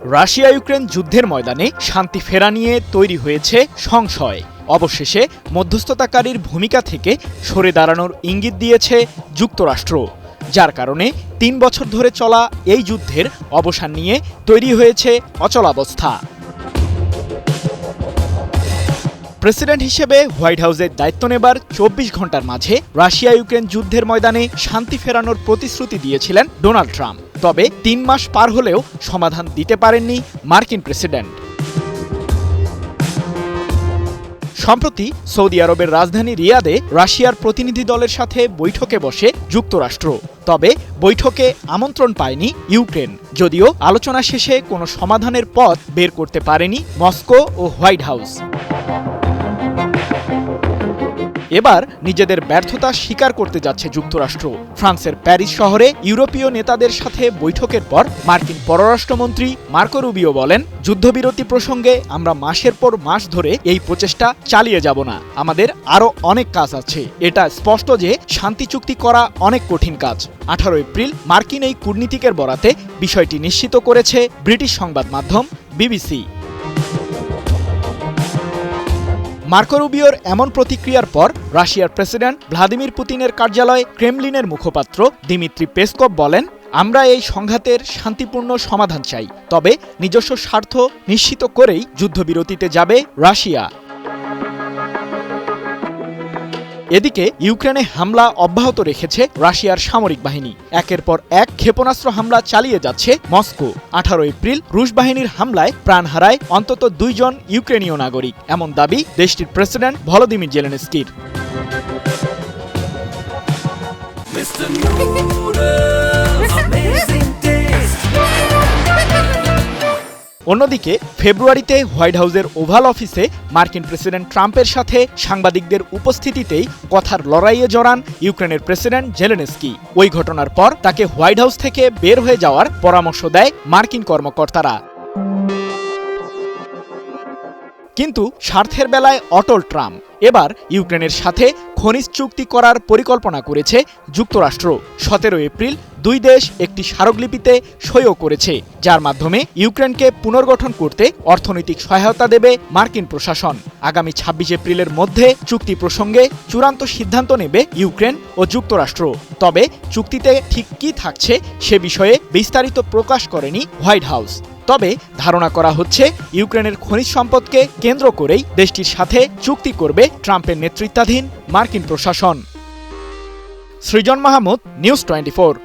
Russia Ukraine যুদ্ধের ময়দানে শান্তি ফেরা নিয়ে তৈরি হয়েছে সংশয়। অবশেষে মধ্যস্থতাকারীর ভূমিকা থেকে সরে দাঁড়ানোর ইঙ্গিত দিয়েছে যুক্তরাষ্ট্র, যার কারণে ৩ বছর ধরে চলা এই যুদ্ধের অবসান নিয়ে তৈরি হয়েছে অচলাবস্থা। প্রেসিডেন্ট হিসেবে হোয়াইট হাউসের দায়িত্ব নেবার ২৪ ঘন্টার মাঝে রাশিয়া ইউক্রেন যুদ্ধের ময়দানে শান্তি ফেরানোর প্রতিশ্রুতি দিয়েছিলেন ডোনাল্ড ট্রাম্প। তবে ৩ মাস পার হলেও সমাধান দিতে পারেননি মার্কিন প্রেসিডেন্ট। সম্প্রতি সৌদি আরবের রাজধানী রিয়াদে রাশিয়ার প্রতিনিধি দলের সাথে বৈঠকে বসে যুক্তরাষ্ট্র। তবে বৈঠকে আমন্ত্রণ পায়নি ইউক্রেন, যদিও আলোচনা শেষে কোনো সমাধানের পথ বের করতে পারেনি মস্কো ও হোয়াইট হাউস। এবার নিজেদের ব্যর্থতা স্বীকার করতে যাচ্ছে যুক্তরাষ্ট্র। ফ্রান্সের প্যারিস শহরে ইউরোপীয় নেতাদের সাথে বৈঠকের পর মার্কিন পররাষ্ট্রমন্ত্রী মার্কো রুবিও বলেন, যুদ্ধবিরতি প্রসঙ্গে আমরা মাসের পর মাস ধরে এই প্রচেষ্টা চালিয়ে যাব না। আমাদের আরও অনেক কাজ আছে। এটা স্পষ্ট যে শান্তি চুক্তি করা অনেক কঠিন কাজ। ১৮ এপ্রিল মার্কিন এই কূটনীতিকের বরাতে বিষয়টি নিশ্চিত করেছে ব্রিটিশ সংবাদ মাধ্যম বিবিসি। মার্কো রুবিওর এমন প্রতিক্রিয়ার পর রাশিয়ার প্রেসিডেন্ট ভ্লাদিমির পুতিনের কার্যালয় ক্রেমলিনের মুখপাত্র দিমিত্রি পেসকভ বলেন, আমরা এই সংঘাতের শান্তিপূর্ণ সমাধান চাই, তবে নিজস্ব স্বার্থ নিশ্চিত করেই যুদ্ধবিরতিতে যাবে রাশিয়া। এদিকে ইউক্রেনে হামলা অব্যাহত রেখেছে রাশিয়ার সামরিক বাহিনী। একের পর এক ক্ষেপণাস্ত্র হামলা চালিয়ে যাচ্ছে মস্কো। ১৮ এপ্রিল রুশ বাহিনীর হামলায় প্রাণ হারায় অন্তত ২ জন ইউক্রেনীয় নাগরিক, এমন দাবি দেশটির প্রেসিডেন্ট ভলোদিমির জেলেনস্কির। অন্যদিকে ফেব্রুয়ারিতে হোয়াইট হাউসের ওভাল অফিসে মার্কিন প্রেসিডেন্ট ট্রাম্পের সাথে সাংবাদিকদের উপস্থিতিতেই কথার লড়াইয়ে জড়ান ইউক্রেনের প্রেসিডেন্ট জেলেনস্কি। ওই ঘটনার পর তাকে হোয়াইট হাউস থেকে বের হয়ে যাওয়ার পরামর্শ দেয় মার্কিন কর্মকর্তারা। কিন্তু স্বার্থের বেলায় অটল ট্রাম্প। এবার ইউক্রেনের সাথে খনিজ চুক্তি করার পরিকল্পনা করেছে যুক্তরাষ্ট্র। ১৭ এপ্রিল দুই দেশ একটি স্মারকলিপিতে সইও করেছে, যার মাধ্যমে ইউক্রেনকে পুনর্গঠন করতে অর্থনৈতিক সহায়তা দেবে মার্কিন প্রশাসন। আগামী ২৬ এপ্রিলের মধ্যে চুক্তি প্রসঙ্গে চূড়ান্ত সিদ্ধান্ত নেবে ইউক্রেন ও যুক্তরাষ্ট্র। তবে চুক্তিতে ঠিক কী থাকছে সে বিষয়ে বিস্তারিত প্রকাশ করেনি হোয়াইট হাউস। তবে ধারণা করা হচ্ছে ইউক্রেনের খনিজ সম্পদকে কেন্দ্র করেই দেশটির সাথে চুক্তি করবে ট্রাম্পের নেতৃত্বাধীন মার্কিন প্রশাসন। সৃজন মাহমুদ, নিউজ 24।